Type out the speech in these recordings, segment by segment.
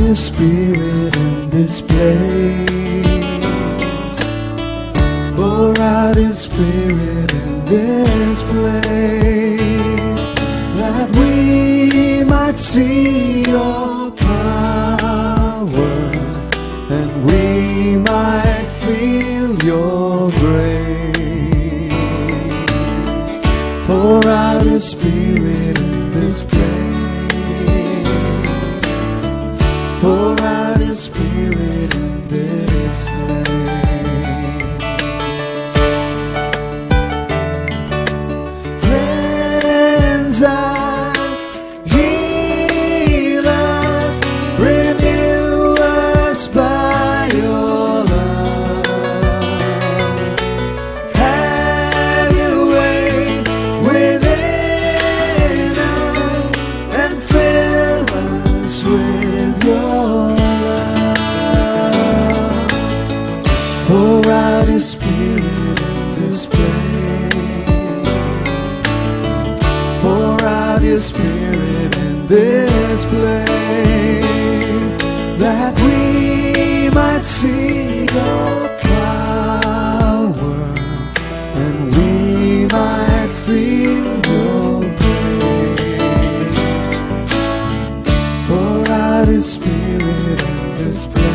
His Spirit in this place. Pour out His Spirit in this place, that we might see Your power and we might feel Your grace. Pour out His Spirit in this place. Pour out His Spirit in this place. Cleanse us, heal us, renew us by Your love. Have Your way within us and fill us with Your love. Pour out His Spirit in this place. Pour out His Spirit in this place, that we might see Your power and we might feel Your grace. Pour out His Spirit in this place.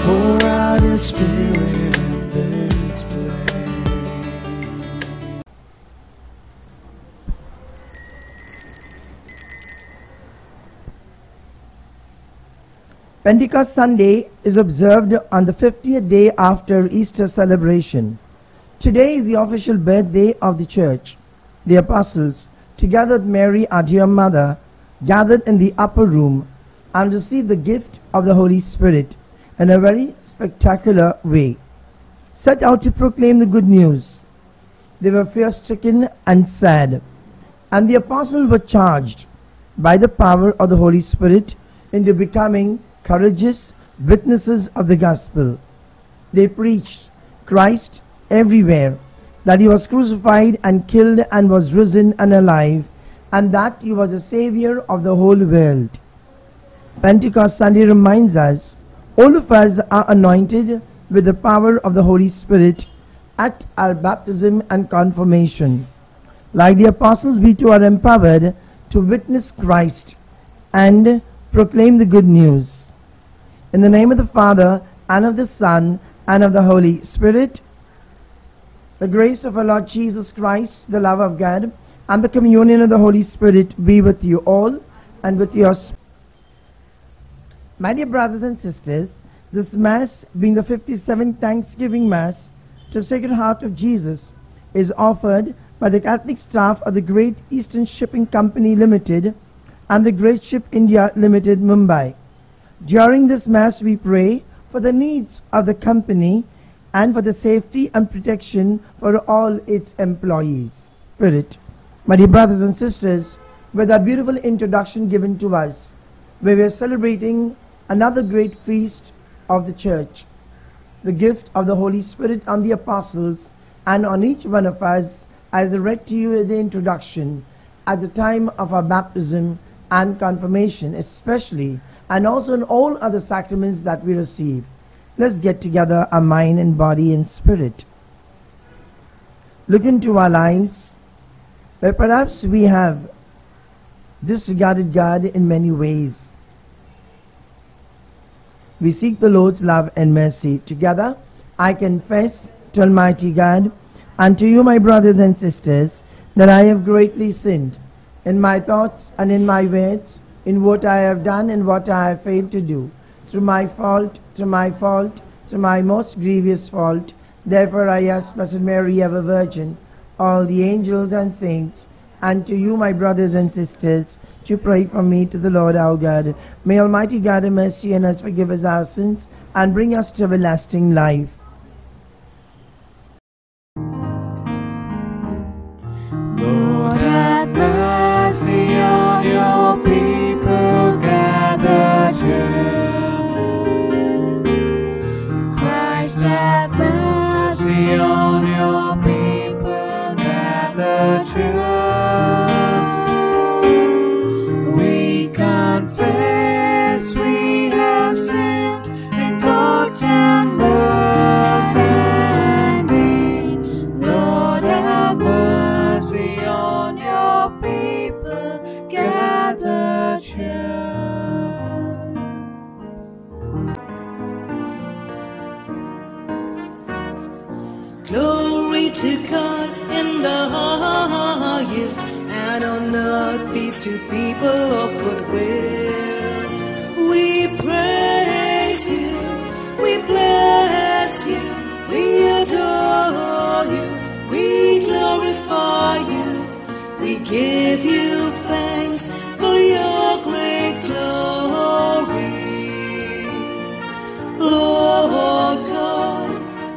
Pour out His Spirit in this place. Pentecost Sunday is observed on the 50th day after Easter celebration. Today is the official birthday of the Church. The Apostles, together with Mary, our dear Mother, gathered in the upper room and received the gift of the Holy Spirit in a very spectacular way. Set out to proclaim the good news. They were fear-stricken and sad, and the Apostles were charged by the power of the Holy Spirit into becoming courageous witnesses of the gospel. They preached Christ everywhere, that He was crucified and killed and was risen and alive, and that He was the Savior of the whole world. Pentecost Sunday reminds us, all of us are anointed with the power of the Holy Spirit at our baptism and confirmation. Like the Apostles, we too are empowered to witness Christ and proclaim the good news. In the name of the Father, and of the Son, and of the Holy Spirit, the grace of our Lord Jesus Christ, the love of God, and the communion of the Holy Spirit be with you all, and with your spirit. My dear brothers and sisters, this Mass, being the 57th Thanksgiving Mass to Sacred Heart of Jesus, is offered by the Catholic staff of the Great Eastern Shipping Company Limited and the Great Ship India Limited, Mumbai. During this Mass, we pray for the needs of the company and for the safety and protection for all its employees. Spirit. My dear brothers and sisters, with that beautiful introduction given to us, we were celebrating another great feast of the Church, the gift of the Holy Spirit on the Apostles and on each one of us, as I read to you in the introduction, at the time of our baptism and confirmation especially, and also in all other sacraments that we receive. Let's get together our mind and body and spirit. Look into our lives, where perhaps we have disregarded God in many ways. We seek the Lord's love and mercy. Together, I confess to Almighty God and to you, my brothers and sisters, that I have greatly sinned in my thoughts and in my words, in what I have done and what I have failed to do, through my fault, through my most grievous fault. Therefore I ask Blessed Mary, ever Virgin, all the angels and saints, and to you, my brothers and sisters, to pray for me to the Lord our God. May Almighty God have mercy on us, forgive us our sins, and bring us to everlasting life. Lord, have mercy on your people gathered here. Christ, have mercy on your people gathered here. We come peace to people of goodwill. We praise you, we bless you, we adore you, we glorify you, we give you thanks for your great glory. Lord God,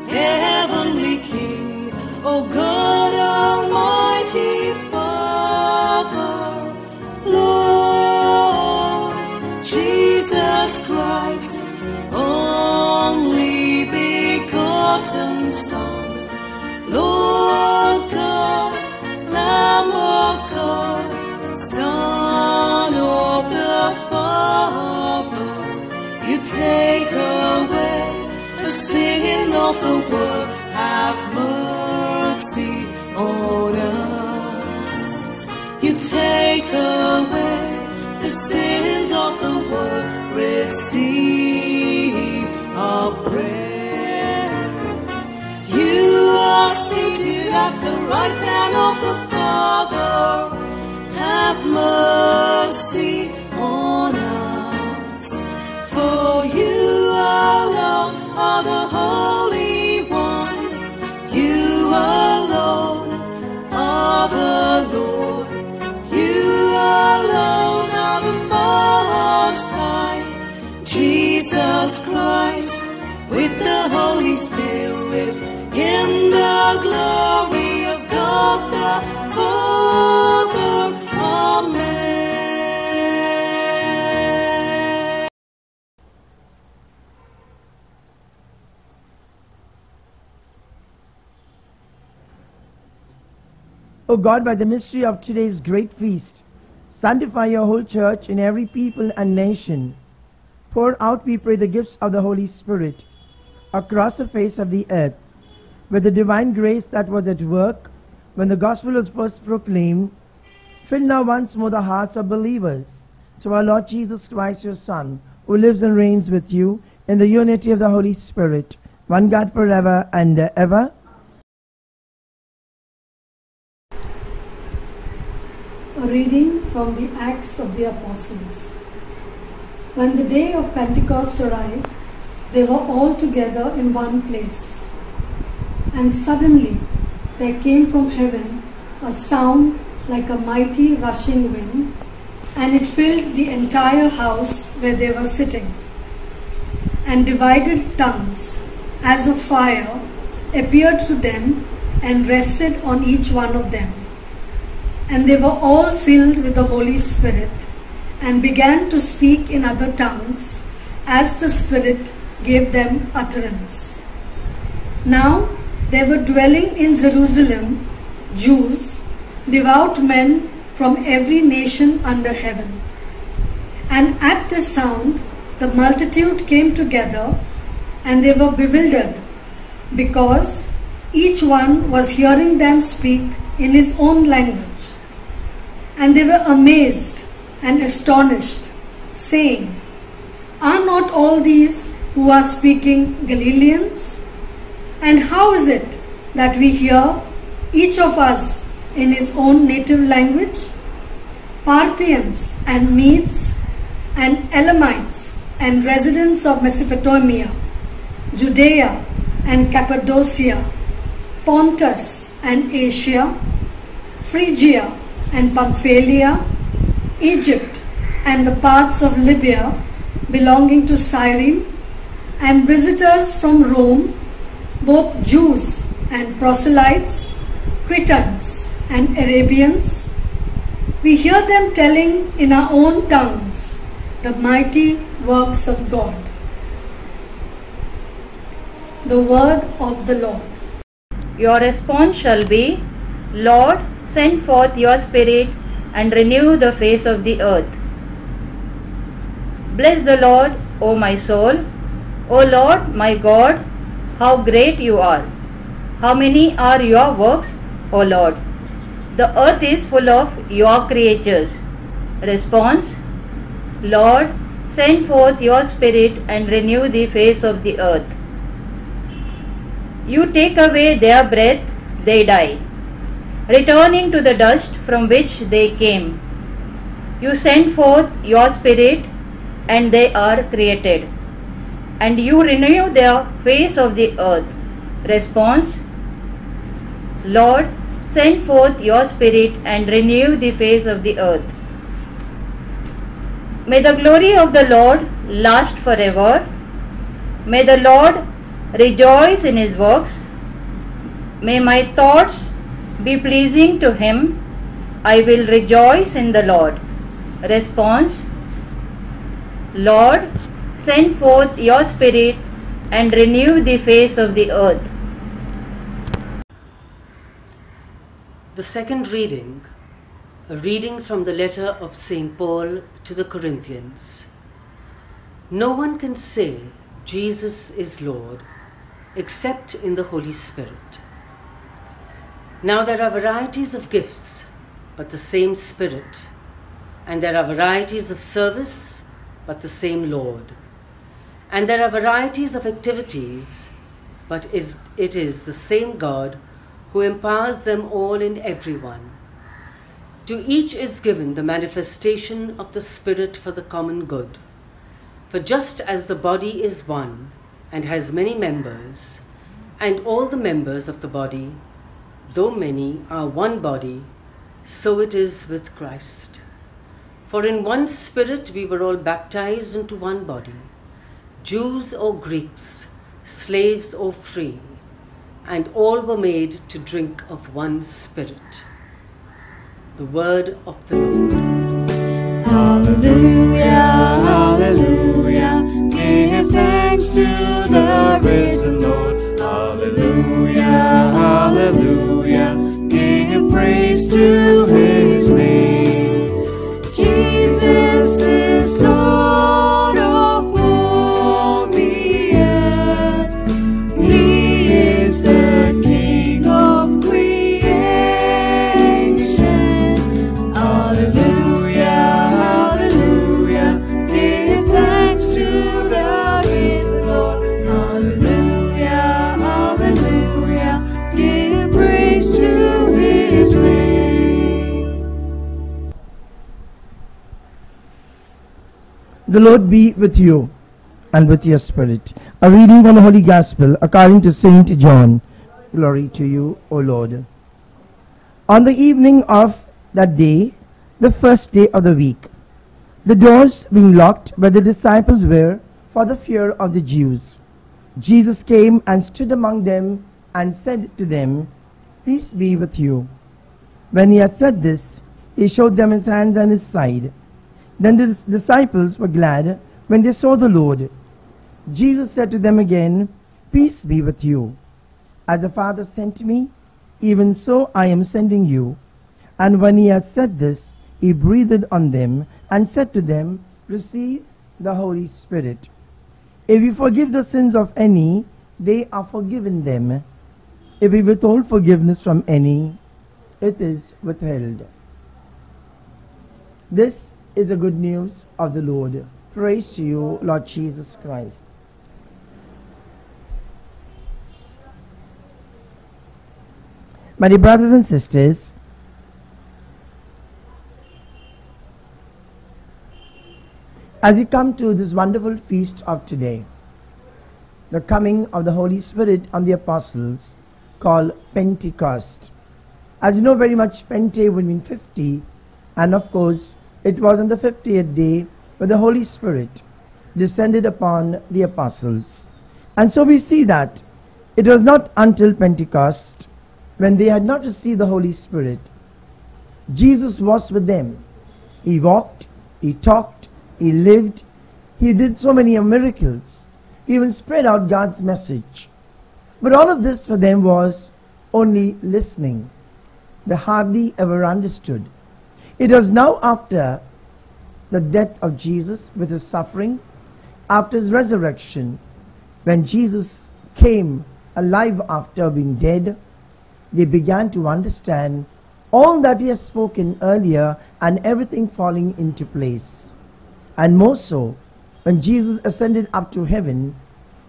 heavenly King, O God Almighty Father, Lord Jesus Christ, only begotten Son, Lord God, Lamb of God, Son of the Father, you take away the sin of the world, have mercy on us. You take away the sins of the world, receive our prayer. You are seated at the right hand of the Father, have mercy on us. For you alone are the Holy One, you alone are the Lord, you alone are the Most High, Jesus Christ, with the Holy Spirit, in the glory of God the Father. Amen. O God, by the mystery of today's great feast, sanctify your whole church in every people and nation. Pour out, we pray, the gifts of the Holy Spirit across the face of the earth, with the divine grace that was at work when the gospel was first proclaimed. Fill now once more the hearts of believers through our Lord Jesus Christ, your Son, who lives and reigns with you in the unity of the Holy Spirit, one God forever and ever. A reading from the Acts of the Apostles. When the day of Pentecost arrived, they were all together in one place. And suddenly there came from heaven a sound like a mighty rushing wind, and it filled the entire house where they were sitting. And divided tongues, as of fire, appeared to them and rested on each one of them. And they were all filled with the Holy Spirit, and began to speak in other tongues, as the Spirit gave them utterance. Now there were dwelling in Jerusalem Jews, devout men from every nation under heaven. And at this sound the multitude came together, and they were bewildered, because each one was hearing them speak in his own language. And they were amazed and astonished, saying, Are not all these who are speaking Galileans? And how is it that we hear, each of us in his own native language? Parthians and Medes and Elamites and residents of Mesopotamia, Judea and Cappadocia, Pontus and Asia, Phrygia and Pamphylia, Egypt and the parts of Libya belonging to Cyrene, and visitors from Rome, both Jews and proselytes, Cretans and Arabians. We hear them telling in our own tongues the mighty works of God. The word of the Lord. Your response shall be, Lord, send forth your Spirit and renew the face of the earth. Bless the Lord, O my soul. O Lord, my God, how great you are. How many are your works, O Lord? The earth is full of your creatures. Response, Lord, send forth your Spirit and renew the face of the earth. You take away their breath, they die, returning to the dust from which they came. You send forth your Spirit, and they are created, and you renew the face of the earth. Response: Lord, send forth your Spirit and renew the face of the earth. May the glory of the Lord last forever. May the Lord rejoice in his works. May my thoughts be pleasing to him. I will rejoice in the Lord. Response: Lord, send forth your Spirit and renew the face of the earth. The second reading, a reading from the letter of St. Paul to the Corinthians. No one can say Jesus is Lord except in the Holy Spirit. Now there are varieties of gifts, but the same Spirit. And there are varieties of service, but the same Lord. And there are varieties of activities, but it is the same God who empowers them all in everyone. To each is given the manifestation of the Spirit for the common good. For just as the body is one and has many members, and all the members of the body, though many, are one body, so it is with Christ. For in one Spirit we were all baptized into one body, Jews or Greeks, slaves or free, and all were made to drink of one Spirit. The word of the Lord. Hallelujah, hallelujah, give thanks to the risen Lord. Hallelujah, hallelujah, give praise to his name. Jesus is Lord of all the earth. He is the King of creation. Hallelujah, hallelujah, give thanks to the risen Lord. Hallelujah, hallelujah, give praise to his name. The Lord be with you and with your spirit. A reading from the Holy Gospel according to St. John. Glory to you, O Lord. On the evening of that day, the first day of the week, the doors being locked where the disciples were for the fear of the Jews, Jesus came and stood among them and said to them, Peace be with you. When he had said this, he showed them his hands and his side. Then the disciples were glad when they saw the Lord. Jesus said to them again, Peace be with you. As the Father sent me, even so I am sending you. And when he had said this, he breathed on them and said to them, Receive the Holy Spirit. If we forgive the sins of any, they are forgiven them. If we withhold forgiveness from any, it is withheld. This is the good news of the Lord. Praise to you, Lord Jesus Christ. My dear brothers and sisters, as we come to this wonderful feast of today, the coming of the Holy Spirit on the apostles, called Pentecost. As you know very much, Pente would mean 50, and of course, it was on the 50th day when the Holy Spirit descended upon the apostles. And so we see that it was not until Pentecost, when they had not received the Holy Spirit, Jesus was with them. He walked, he talked, he lived, he did so many miracles. He even spread out God's message. But all of this for them was only listening. They hardly ever understood. It was now after the death of Jesus with his suffering, after his resurrection, when Jesus came alive after being dead, they began to understand all that he has spoken earlier and everything falling into place. And more so, when Jesus ascended up to heaven,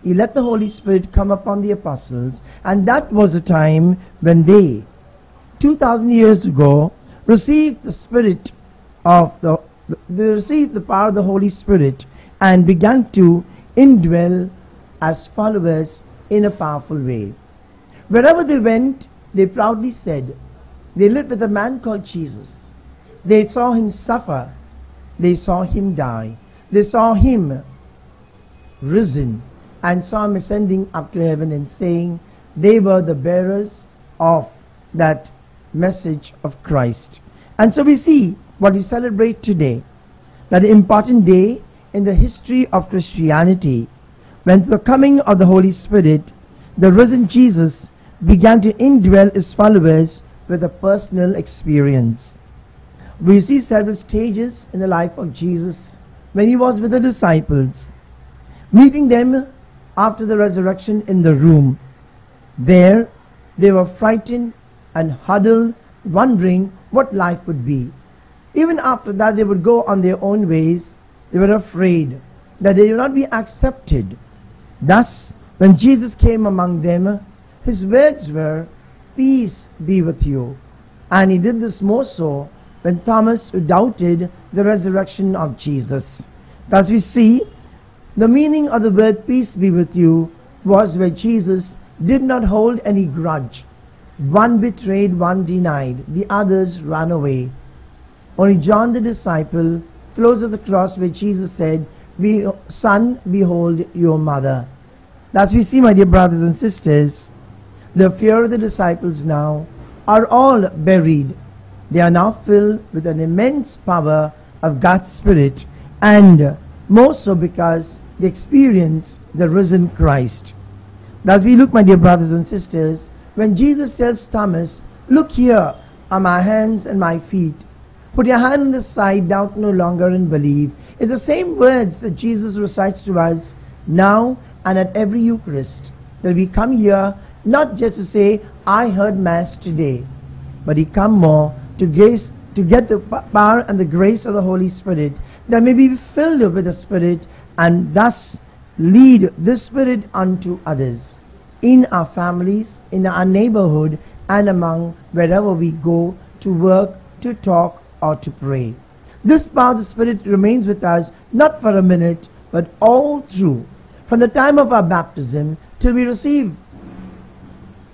he let the Holy Spirit come upon the apostles, and that was a time when they, 2,000 years ago, received the Spirit of the They received the power of the Holy Spirit and began to indwell as followers in a powerful way. Wherever they went, they proudly said, they lived with a man called Jesus. They saw him suffer. They saw him die. They saw him risen and saw him ascending up to heaven and saying they were the bearers of that message of Christ. And so we see what we celebrate today, that important day in the history of Christianity, when the coming of the Holy Spirit, the risen Jesus began to indwell his followers with a personal experience. We see several stages in the life of Jesus when he was with the disciples, meeting them after the resurrection in the room. There they were frightened and huddled, wondering what life would be. Even after that, they would go on their own ways. They were afraid that they would not be accepted. Thus, when Jesus came among them, his words were, "Peace be with you." And he did this more so when Thomas doubted the resurrection of Jesus. Thus we see the meaning of the word "peace be with you" was where Jesus did not hold any grudge. One betrayed, one denied, the others ran away. Only John the disciple, close to the cross where Jesus said, "Son, behold your mother." Thus we see, my dear brothers and sisters, the fear of the disciples now are all buried. They are now filled with an immense power of God's Spirit, and more so because they experience the risen Christ. Thus we look, my dear brothers and sisters, when Jesus tells Thomas, "Look, here are my hands and my feet. Put your hand on the side, doubt no longer and believe." It's the same words that Jesus recites to us now and at every Eucharist, that we come here not just to say, "I heard Mass today," but we come more to get the power and the grace of the Holy Spirit, that may be filled with the Spirit and thus lead this Spirit unto others in our families, in our neighborhood, and among wherever we go to work, to talk, or to pray. This power of the Spirit remains with us not for a minute, but all through, from the time of our baptism till we receive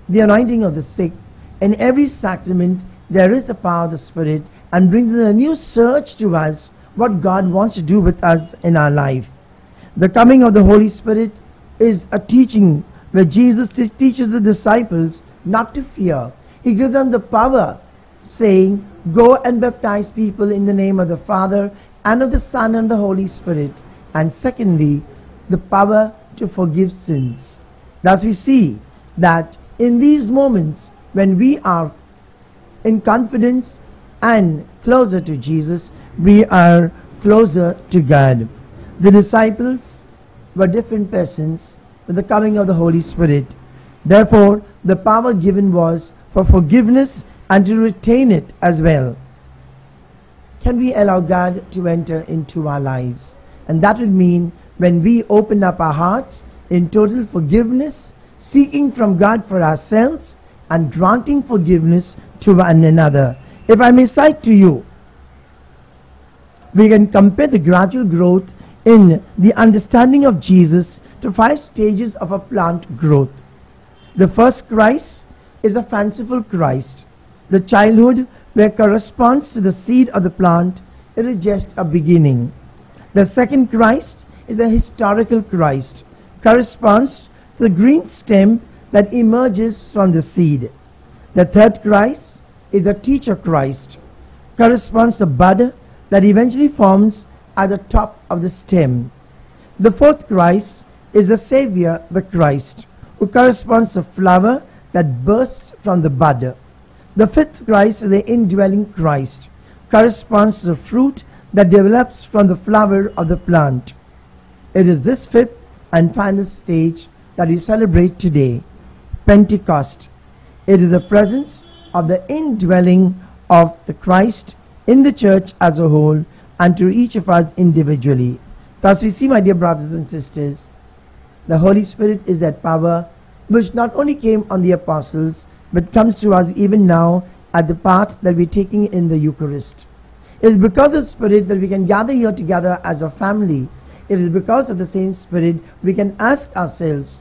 the anointing of the sick. In every sacrament there is a power of the Spirit, and brings in a new search to us what God wants to do with us in our life. The coming of the Holy Spirit is a teaching where Jesus teaches the disciples not to fear. He gives them the power, saying, "Go and baptize people in the name of the Father and of the Son and the Holy Spirit." And secondly, the power to forgive sins. Thus we see that in these moments when we are in confidence and closer to Jesus, we are closer to God. The disciples were different persons with the coming of the Holy Spirit. Therefore, the power given was for forgiveness and to retain it as well. Can we allow God to enter into our lives? And that would mean when we open up our hearts in total forgiveness, seeking from God for ourselves and granting forgiveness to one another. If I may cite to you, we can compare the gradual growth in the understanding of Jesus to 5 stages of a plant growth. The first Christ is a fanciful Christ. The childhood where corresponds to the seed of the plant, it is just a beginning. The second Christ is a historical Christ, corresponds to the green stem that emerges from the seed. The third Christ is the teacher Christ, corresponds to the bud that eventually forms at the top of the stem. The fourth Christ is the Savior, the Christ, who corresponds to the flower that bursts from the bud. The fifth Christ is the indwelling Christ, corresponds to the fruit that develops from the flower of the plant. It is this fifth and final stage that we celebrate today, Pentecost. It is the presence of the indwelling of the Christ in the church as a whole and to each of us individually. Thus we see, my dear brothers and sisters, the Holy Spirit is that power which not only came on the apostles, but comes to us even now at the part that we're taking in the Eucharist. It is because of the Spirit that we can gather here together as a family. It is because of the same Spirit we can ask ourselves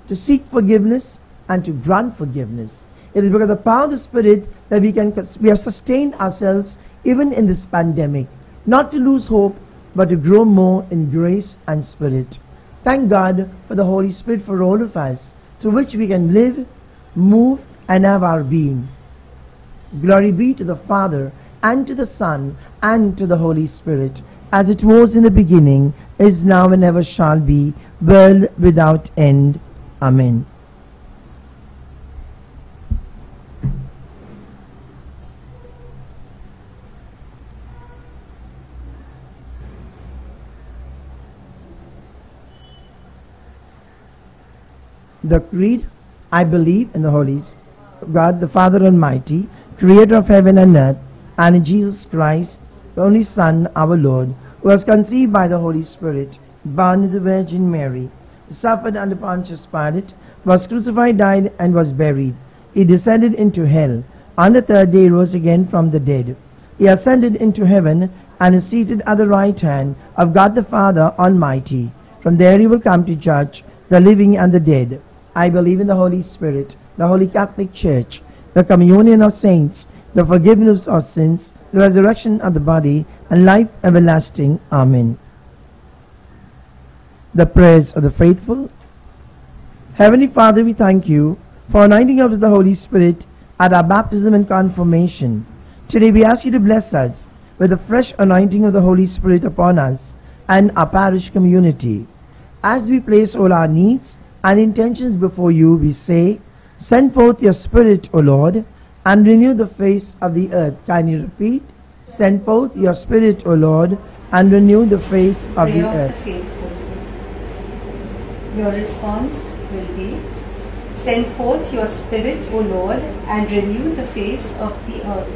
to seek forgiveness and to grant forgiveness. It is because of the power of the Spirit that we have sustained ourselves even in this pandemic, not to lose hope, but to grow more in grace and Spirit. Thank God for the Holy Spirit for all of us, through which we can live, move, and have our being. Glory be to the Father, and to the Son, and to the Holy Spirit, as it was in the beginning, is now, and ever shall be, world without end. Amen. The Creed. I believe in the Holy God, the Father Almighty, creator of heaven and earth, and in Jesus Christ, the only Son, our Lord, who was conceived by the Holy Spirit, born of the Virgin Mary, suffered under Pontius Pilate, was crucified, died, and was buried. He descended into hell. On the third day he rose again from the dead. He ascended into heaven, and is seated at the right hand of God the Father Almighty. From there he will come to judge the living and the dead. I believe in the Holy Spirit, the Holy Catholic Church, the communion of saints, the forgiveness of sins, the resurrection of the body, and life everlasting. Amen. The prayers of the faithful. Heavenly Father, we thank you for anointing us with the Holy Spirit at our baptism and confirmation. Today we ask you to bless us with the fresh anointing of the Holy Spirit upon us and our parish community. As we place all our needs and intentions before you, we say, send forth your Spirit, O Lord, and renew the face of the earth. Can you repeat? Send forth your Spirit, O Lord, and renew the face of the Prayer earth. of the faithful. Your response will be, send forth your Spirit, O Lord, and renew the face of the earth.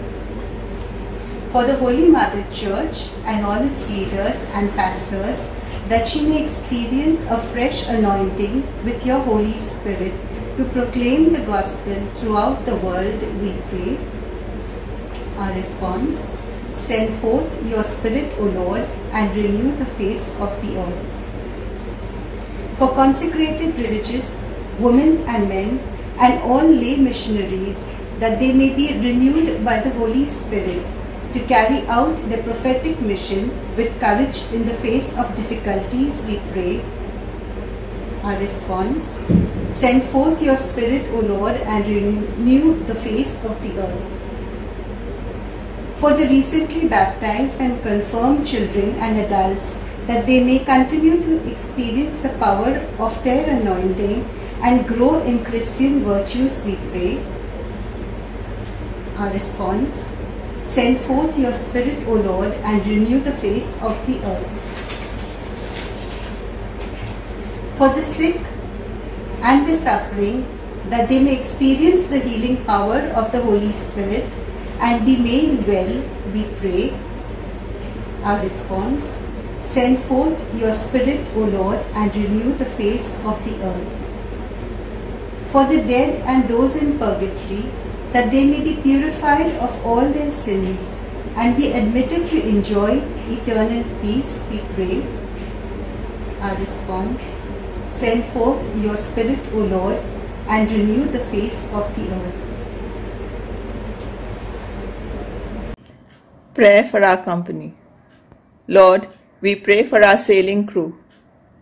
For the Holy Mother Church and all its leaders and pastors, that she may experience a fresh anointing with your Holy Spirit to proclaim the gospel throughout the world, we pray. Our response, send forth your Spirit, O Lord, and renew the face of the earth. For consecrated religious, women and men, and all lay missionaries, that they may be renewed by the Holy Spirit to carry out their prophetic mission with courage in the face of difficulties, we pray. Our response, send forth your Spirit, O Lord, and renew the face of the earth. For the recently baptized and confirmed children and adults, that they may continue to experience the power of their anointing and grow in Christian virtues, we pray. Our response, send forth your Spirit, O Lord, and renew the face of the earth. For the sick and the suffering, that they may experience the healing power of the Holy Spirit and be made well, we pray. Our response, send forth your Spirit, O Lord, and renew the face of the earth. For the dead and those in purgatory, that they may be purified of all their sins and be admitted to enjoy eternal peace, we pray. Our response, send forth your Spirit, O Lord, and renew the face of the earth. Prayer for our company. Lord, we pray for our sailing crew.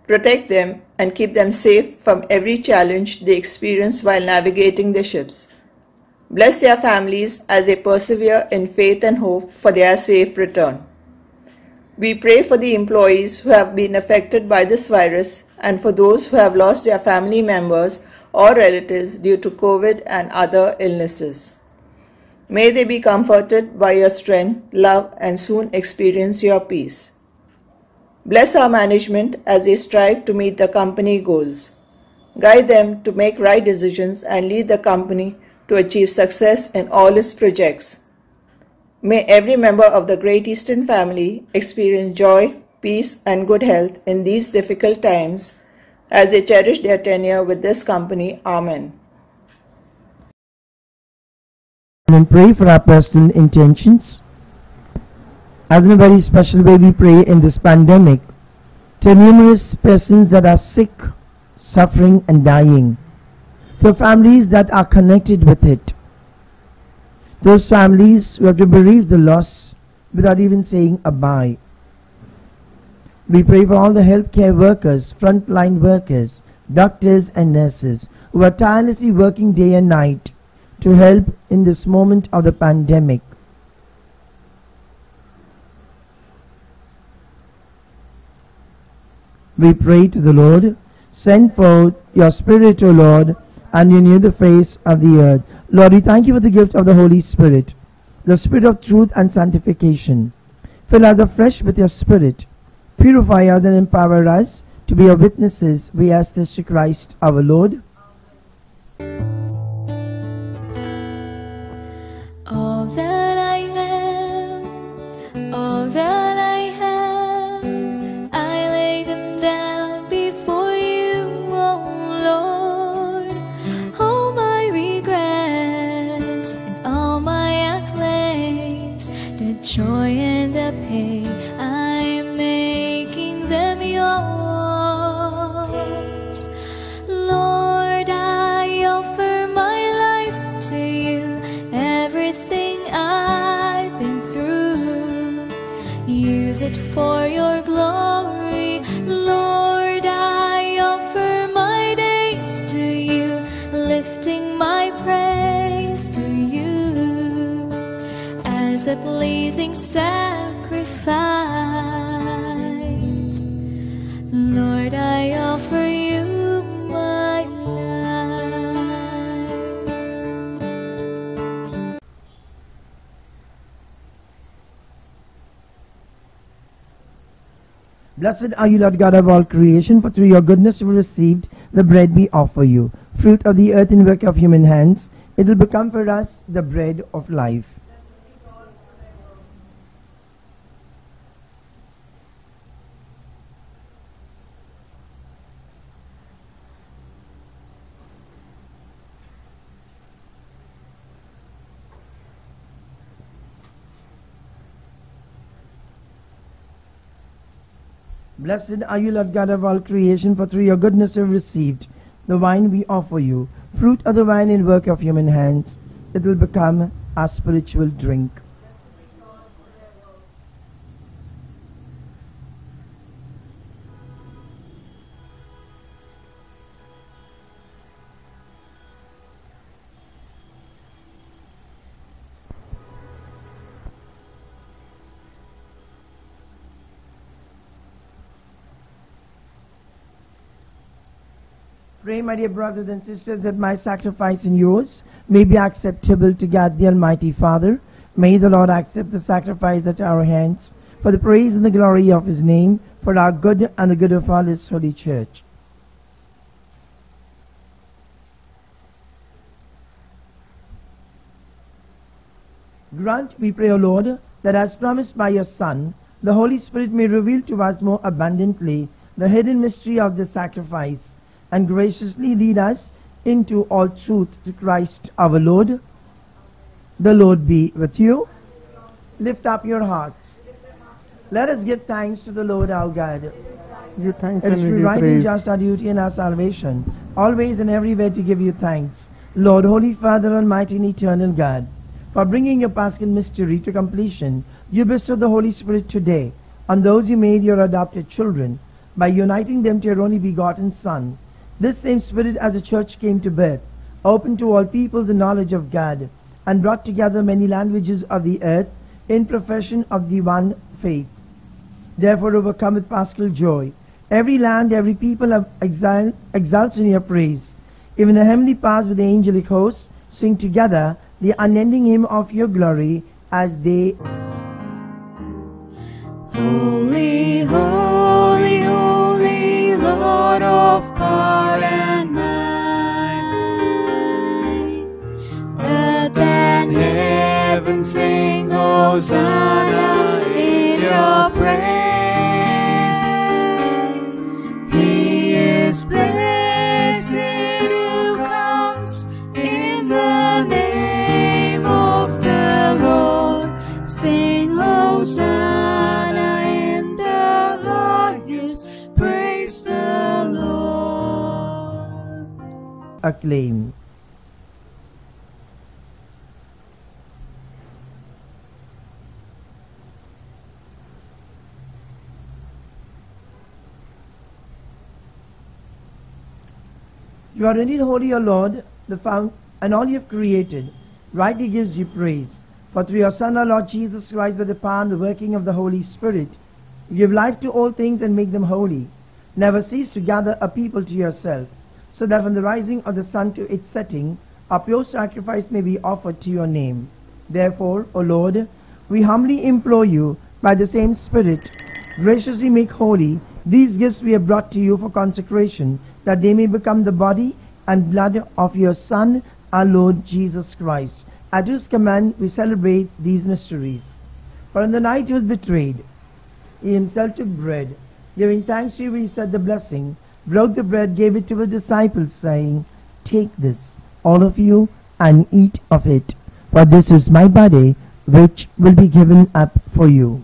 Protect them and keep them safe from every challenge they experience while navigating their ships. Bless their families as they persevere in faith and hope for their safe return. We pray for the employees who have been affected by this virus and for those who have lost their family members or relatives due to COVID and other illnesses. May they be comforted by your strength, love, and soon experience your peace. Bless our management as they strive to meet the company goals. Guide them to make right decisions and lead the company to achieve success in all its projects. May every member of the Great Eastern family experience joy, peace, and good health in these difficult times as they cherish their tenure with this company. Amen. And pray for our personal intentions. As in a very special way we pray in this pandemic to numerous persons that are sick, suffering and dying, to families that are connected with it, those families who have to bereave the loss without even saying a bye. We pray for all the healthcare workers, frontline workers, doctors and nurses who are tirelessly working day and night to help in this moment of the pandemic. We pray to the Lord, send forth your Spirit, O Lord, and renew the face of the earth. Lord, we thank you for the gift of the Holy Spirit, the Spirit of truth and sanctification. Fill us afresh with your Spirit. Purify us and empower us to be your witnesses. We ask this to Christ our Lord. All that I am, all that I have, I lay them down before you, oh Lord. All my regrets and all my acclaims, the joy and the pain, I'm making them yours. Lord, I offer my life to you, everything I've been through. Use it for your glory. Lord, I offer my days to you, lifting my praise to you as a pleasing sacrifice. Lord, I offer you my life. Blessed are you, Lord God of all creation, for through your goodness we received the bread we offer you, fruit of the earth and work of human hands. It will become for us the bread of life. Blessed are you, Lord God of all creation, for through your goodness we have received the wine we offer you, fruit of the vine and work of human hands. It will become our spiritual drink. Pray, my dear brothers and sisters, that my sacrifice and yours may be acceptable to God the Almighty Father. May the Lord accept the sacrifice at our hands for the praise and the glory of his name, for our good and the good of all his holy church. Grant, we pray, O Lord, that as promised by your Son, the Holy Spirit may reveal to us more abundantly the hidden mystery of the sacrifice, and graciously lead us into all truth to Christ our Lord. The Lord be with you. Lift up your hearts. Let us give thanks to the Lord our God. Give thanks It is and we give right and praise. just our duty and our salvation, always and everywhere to give you thanks, Lord, Holy Father, Almighty and Eternal God. For bringing your Paschal mystery to completion, you bestowed the Holy Spirit today on those you made your adopted children, by uniting them to your only begotten Son. This same Spirit, as the Church came to birth, opened to all peoples the knowledge of God, and brought together many languages of the earth in profession of the one faith. Therefore, overcome with paschal joy, every land, every people of exile exults in your praise. Even the heavenly powers with the angelic hosts sing together the unending hymn of your glory as they... Holy, holy, holy, Lord of power and might. Earth and heaven sing Hosanna in your praise. He is blessed who comes in the name of the Lord. Sing Hosanna. acclaim. You are indeed holy, O Lord, the fount, and all you have created rightly gives you praise. For through your Son, our Lord Jesus Christ, by the power and the working of the Holy Spirit, you give life to all things and make them holy. Never cease to gather a people to yourself, so that from the rising of the sun to its setting, a pure sacrifice may be offered to your name. Therefore, O Lord, we humbly implore you, by the same Spirit, graciously make holy these gifts we have brought to you for consecration, that they may become the body and blood of your Son, our Lord Jesus Christ. At whose command we celebrate these mysteries. For on the night he was betrayed, he himself took bread. Giving thanks to you, he said the blessing, broke the bread, gave it to his disciples, saying, "Take this, all of you, and eat of it, for this is my body, which will be given up for you."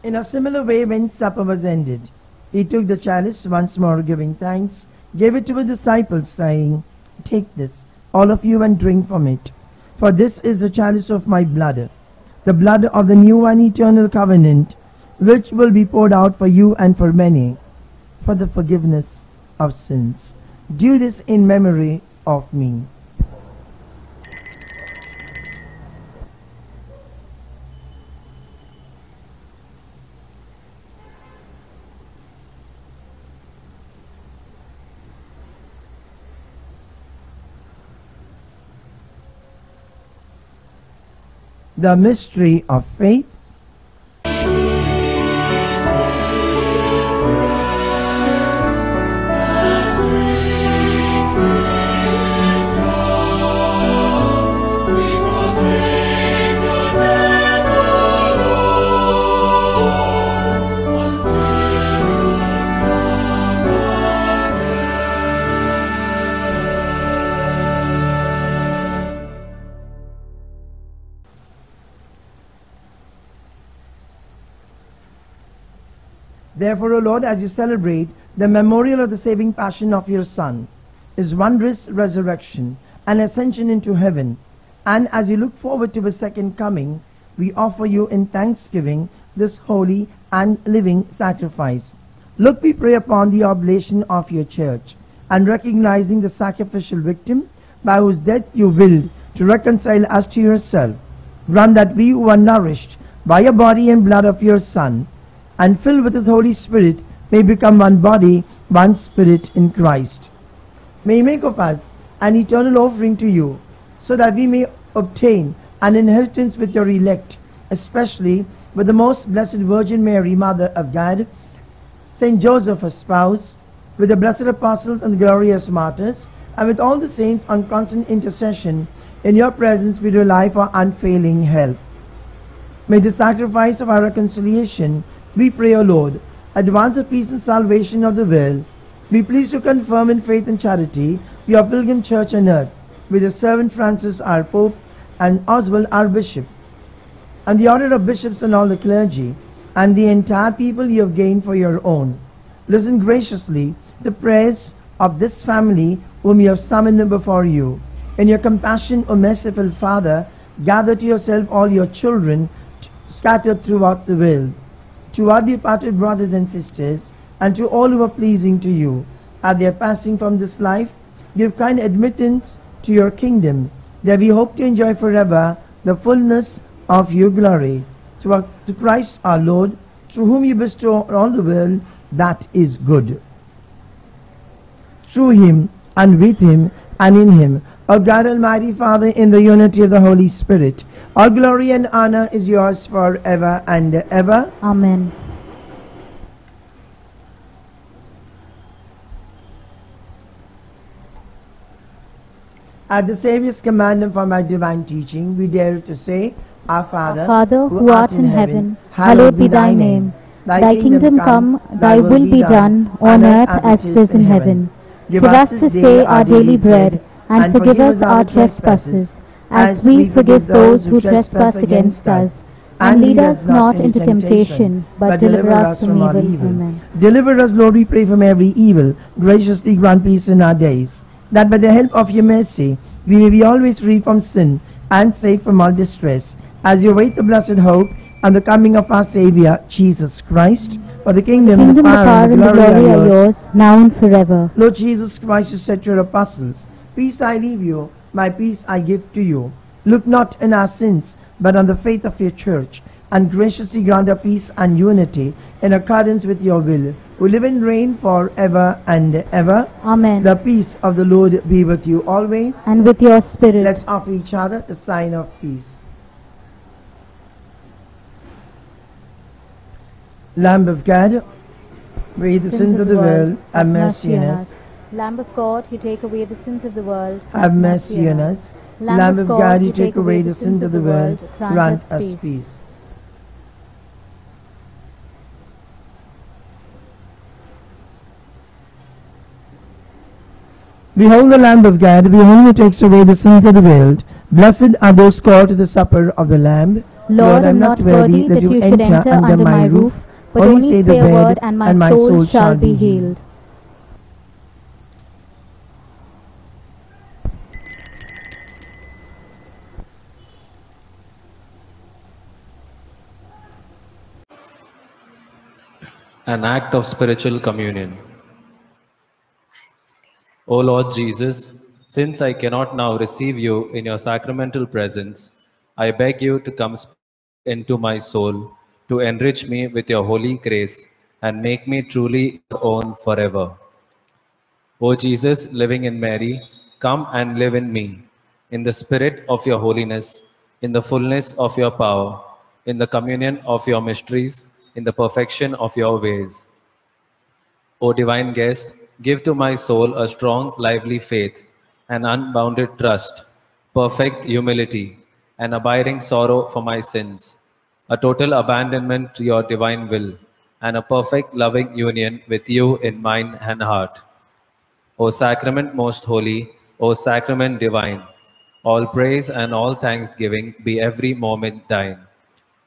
In a similar way, when supper was ended, he took the chalice, once more giving thanks, gave it to his disciples, saying, "Take this, all of you, and drink from it. For this is the chalice of my blood, the blood of the new and eternal covenant, which will be poured out for you and for many, for the forgiveness of sins. Do this in memory of me." The mystery of faith. Therefore, O Lord, as you celebrate the memorial of the saving passion of your Son, his wondrous resurrection and ascension into heaven, and as you look forward to his second coming, we offer you in thanksgiving this holy and living sacrifice. Look, we pray, upon the oblation of your church, and recognizing the sacrificial victim by whose death you willed to reconcile us to yourself, grant that we who are nourished by the body and blood of your Son, and filled with his Holy Spirit, may become one body, one spirit in Christ. May he make of us an eternal offering to you, so that we may obtain an inheritance with your elect, especially with the most blessed Virgin Mary, Mother of God, Saint Joseph, her spouse, with the blessed apostles and glorious martyrs, and with all the saints on constant intercession. In your presence we rely for unfailing help. May the sacrifice of our reconciliation, we pray, O Lord, advance the peace and salvation of the world. Be pleased to confirm in faith and charity your pilgrim church on earth, with your servant Francis our Pope, and Oswald our Bishop, and the order of bishops and all the clergy, and the entire people you have gained for your own. Listen graciously to the prayers of this family whom you have summoned before you. In your compassion, O merciful Father, gather to yourself all your children scattered throughout the world. To our departed brothers and sisters, and to all who are pleasing to you, at their passing from this life, give kind admittance to your kingdom, that we hope to enjoy forever the fullness of your glory. To Christ our Lord, through whom you bestow on all the world that is good. Through him, and with him, and in him, O God Almighty Father, in the unity of the Holy Spirit, all glory and honor is yours forever and ever. Amen. At the Saviour's command and from my divine teaching, we dare to say, Our Father, Our Father, who art in heaven, hallowed be thy name. Thy kingdom come, thy will be done, on earth as it is in heaven. Give us this day our daily bread, and forgive us our trespasses, as we forgive those who trespass against us. And lead us not into temptation, but deliver us from evil. Amen. Deliver us, Lord, we pray, from every evil. Graciously grant peace in our days, that by the help of your mercy we may be always free from sin and safe from all distress, as you await the blessed hope and the coming of our Saviour, Jesus Christ. For the kingdom, the power, and the glory are yours, now and forever. Lord Jesus Christ, you said to your apostles, peace I leave you, my peace I give to you. Look not on our sins, but on the faith of your church, and graciously grant her peace and unity in accordance with your will, who live and reign for ever and ever. Amen. The peace of the Lord be with you always. And with your spirit. Let's offer each other the sign of peace. Lamb of God, bear the sins of the world, have mercy on us. Lamb of God, you take away the sins of the world, have mercy on us. Lamb of God, you take away the sins of the world, grant us peace. Behold the Lamb of God, behold who takes away the sins of the world. Blessed are those called to the supper of the Lamb. Lord, I am not worthy that you should enter under my roof, but only say the word, and my soul shall be healed. An act of spiritual communion. O Lord Jesus, since I cannot now receive you in your sacramental presence, I beg you to come into my soul, to enrich me with your holy grace and make me truly your own forever. O Jesus, living in Mary, come and live in me, in the spirit of your holiness, in the fullness of your power, in the communion of your mysteries, in the perfection of your ways. O divine guest, give to my soul a strong, lively faith, an unbounded trust, perfect humility, an abiding sorrow for my sins, a total abandonment to your divine will, and a perfect loving union with you in mind and heart. O sacrament most holy, O sacrament divine, all praise and all thanksgiving be every moment thine.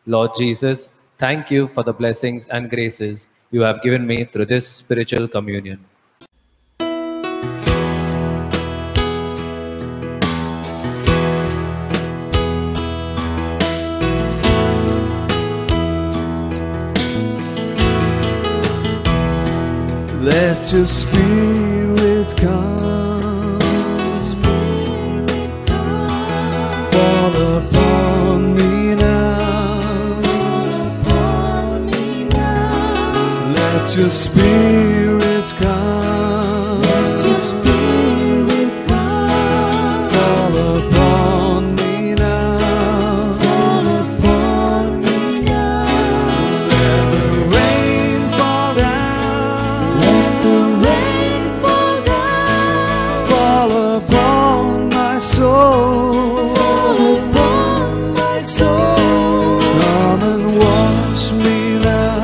Lord Jesus, thank you for the blessings and graces you have given me through this spiritual communion. Let your spirit come, fall upon me now. Let your spirit come, fall upon me now. Let the rain fall down, fall upon my soul. Come and wash me now.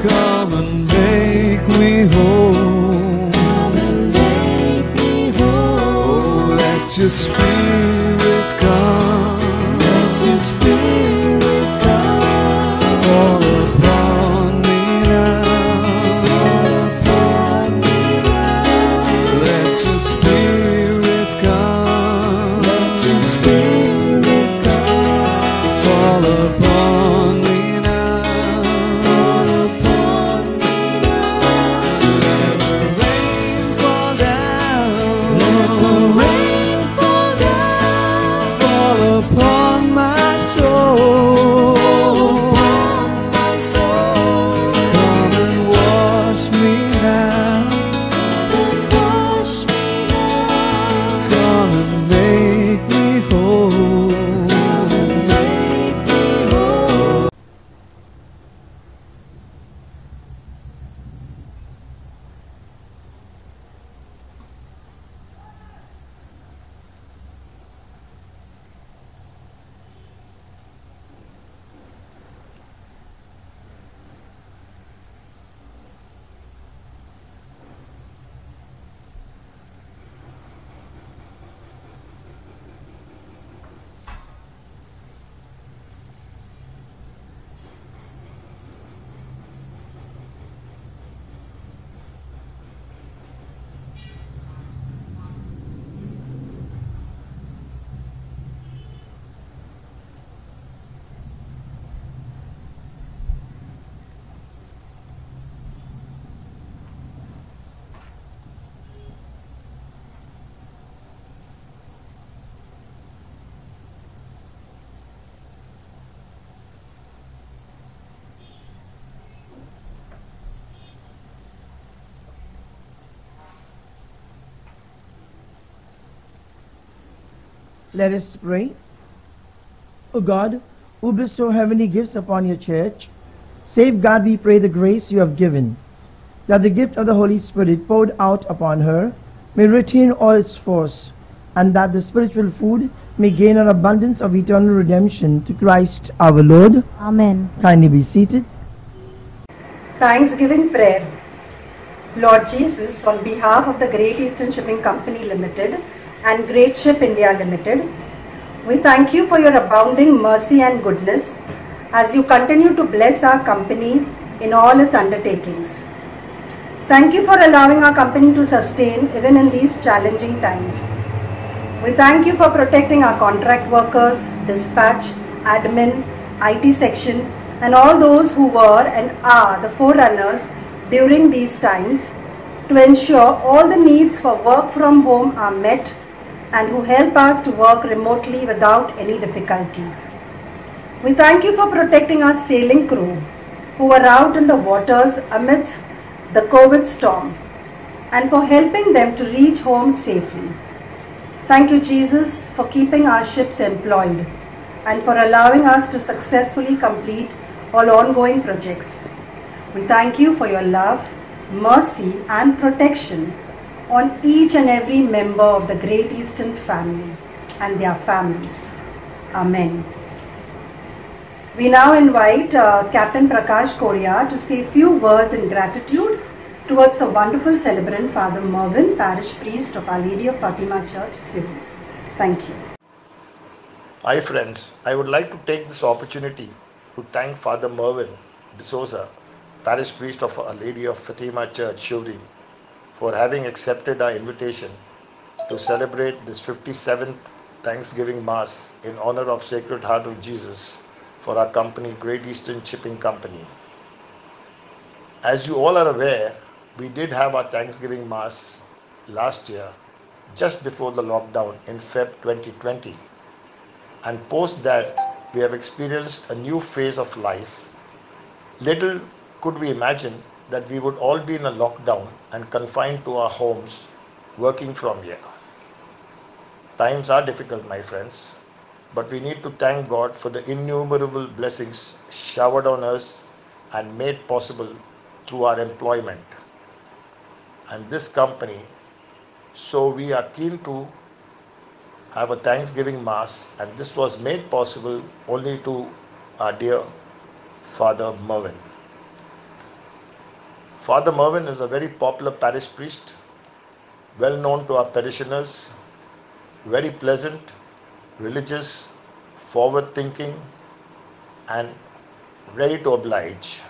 Come and make me whole. Oh, let your spirit come. Fall upon me now. Let your spirit come. Fall upon me now. Let the rain fall down. Fall upon my soul. Come and wash me now. Come and make me whole. Let us pray. O God, who bestow heavenly gifts upon your church, safeguard, we pray, the grace you have given, that the gift of the Holy Spirit poured out upon her may retain all its force, and that the spiritual food may gain an abundance of eternal redemption to Christ our Lord. Amen. Kindly be seated. Thanksgiving prayer. Lord Jesus, on behalf of the Great Eastern Shipping Company Limited and Great Ship India Limited, we thank you for your abounding mercy and goodness as you continue to bless our company in all its undertakings. Thank you for allowing our company to sustain even in these challenging times. We thank you for protecting our contract workers, dispatch, admin, IT section, and all those who were and are the forerunners during these times to ensure all the needs for work from home are met and who help us to work remotely without any difficulty. We thank you for protecting our sailing crew who were out in the waters amidst the COVID storm and for helping them to reach home safely. Thank you, Jesus, for keeping our ships employed and for allowing us to successfully complete all ongoing projects. We thank you for your love, mercy, and protection on each and every member of the Great Eastern family and their families. Amen. We now invite Captain Prakash Korea to say a few words in gratitude towards the wonderful celebrant, Father Mervyn, Parish Priest of Our Lady of Fatima Church, Cebu. Thank you. Hi friends, I would like to take this opportunity to thank Father Mervyn D'Souza, Parish Priest of Our Lady of Fatima Church, Shivri, for having accepted our invitation to celebrate this 57th Thanksgiving Mass in honor of Sacred Heart of Jesus for our company, Great Eastern Shipping Company. As you all are aware, we did have our Thanksgiving Mass last year, just before the lockdown in Feb 2020. And post that, we have experienced a new phase of life. Little could we imagine that we would all be in a lockdown and confined to our homes, working from here. Times are difficult, my friends, but we need to thank God for the innumerable blessings showered on us and made possible through our employment and this company. So we are keen to have a Thanksgiving Mass, and this was made possible only to our dear Father Mervyn. Father Mervyn is a very popular parish priest, well known to our parishioners, very pleasant, religious, forward thinking, and ready to oblige.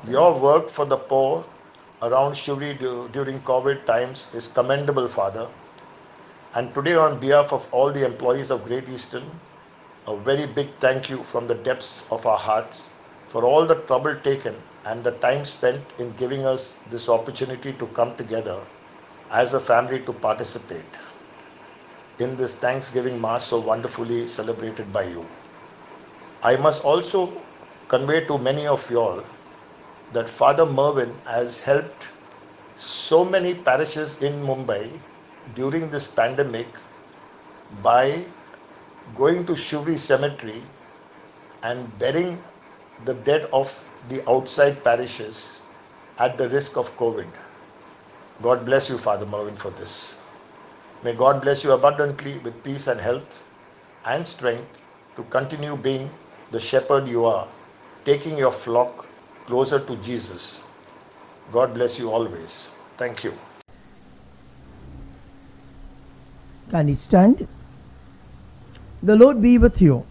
Your work for the poor around Shivri during COVID times is commendable, Father. And today, on behalf of all the employees of Great Eastern, a very big thank you from the depths of our hearts for all the trouble taken and the time spent in giving us this opportunity to come together as a family to participate in this Thanksgiving Mass so wonderfully celebrated by you. I must also convey to many of you all that Father Mervyn has helped so many parishes in Mumbai during this pandemic by going to Shivri Cemetery and burying the dead of the outside parishes at the risk of COVID. God bless you, Father Mervyn, for this. May God bless you abundantly with peace and health and strength to continue being the shepherd you are, taking your flock closer to Jesus. God bless you always. Thank you. Kindly stand. The Lord be with you.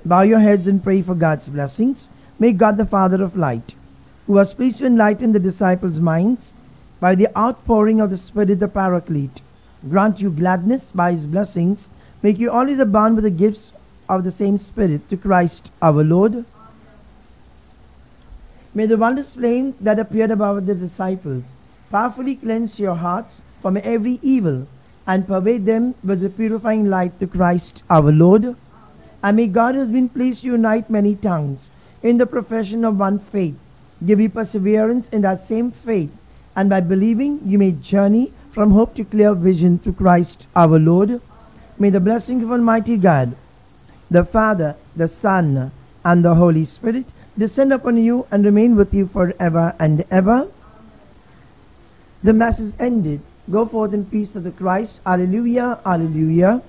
Bow your heads and pray for God's blessings. May God, the Father of light, who was pleased to enlighten the disciples' minds by the outpouring of the Spirit, the Paraclete, grant you gladness by his blessings, make you always abound with the gifts of the same Spirit, to Christ our Lord. May the wondrous flame that appeared above the disciples powerfully cleanse your hearts from every evil and pervade them with the purifying light, to Christ our Lord. And may God, who has been pleased to unite many tongues in the profession of one faith, give you perseverance in that same faith, and by believing you may journey from hope to clear vision to Christ our Lord. May the blessing of Almighty God, the Father, the Son, and the Holy Spirit descend upon you and remain with you forever and ever. The Mass is ended. Go forth in peace of the Christ. Alleluia, alleluia.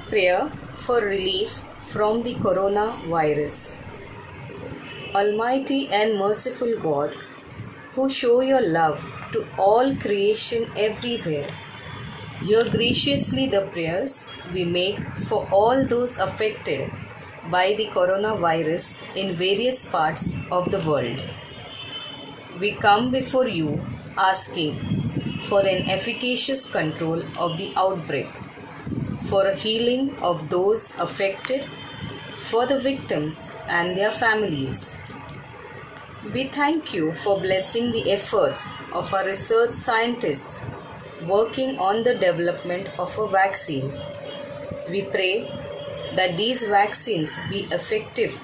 Prayer for relief from the coronavirus. Almighty and merciful God, who show your love to all creation everywhere, hear graciously the prayers we make for all those affected by the coronavirus in various parts of the world. We come before you asking for an efficacious control of the outbreak, for a healing of those affected, for the victims and their families. We thank you for blessing the efforts of our research scientists working on the development of a vaccine. We pray that these vaccines be effective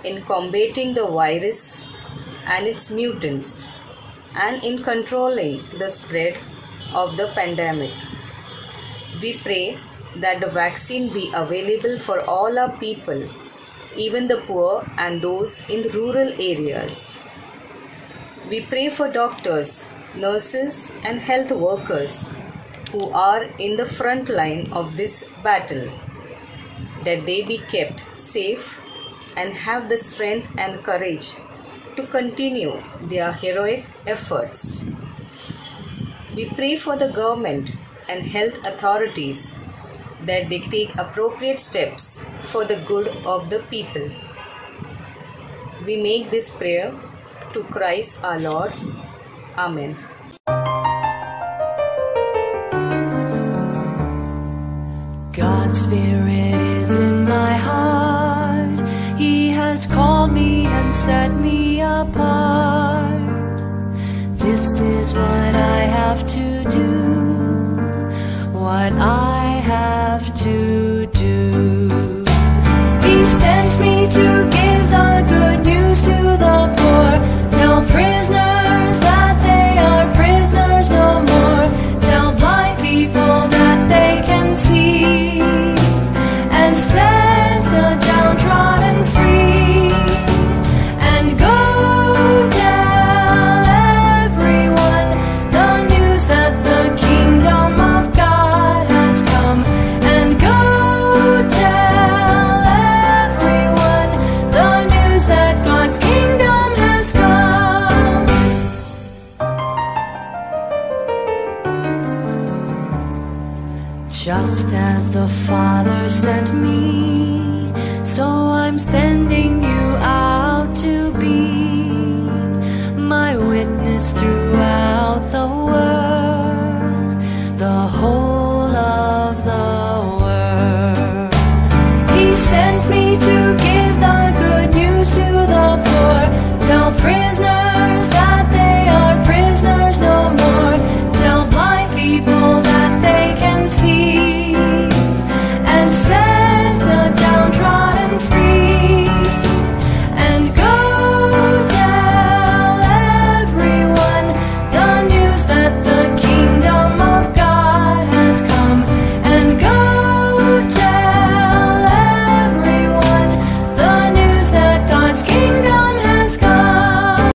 in combating the virus and its mutants and in controlling the spread of the pandemic. We pray that the vaccine be available for all our people, even the poor and those in rural areas. We pray for doctors, nurses, and health workers who are in the front line of this battle, that they be kept safe and have the strength and courage to continue their heroic efforts. We pray for the government and health authorities that they take appropriate steps for the good of the people. We make this prayer to Christ our Lord. Amen. God's Spirit is in my heart. He has called me and set me apart. This is what I have to do, what I have to do. He sent me to give the good news to the poor, tell prisoners that they are prisoners no more, tell blind people that they can see, and set the downtrodden free, and go tell everyone the news that the kingdom of God has come, and go tell everyone the news that God's kingdom has come. Just as the Father sent me, so I'm sending you out to be my witness throughout the world, the whole of the world. He sent me to give the good news to the poor, tell prisoners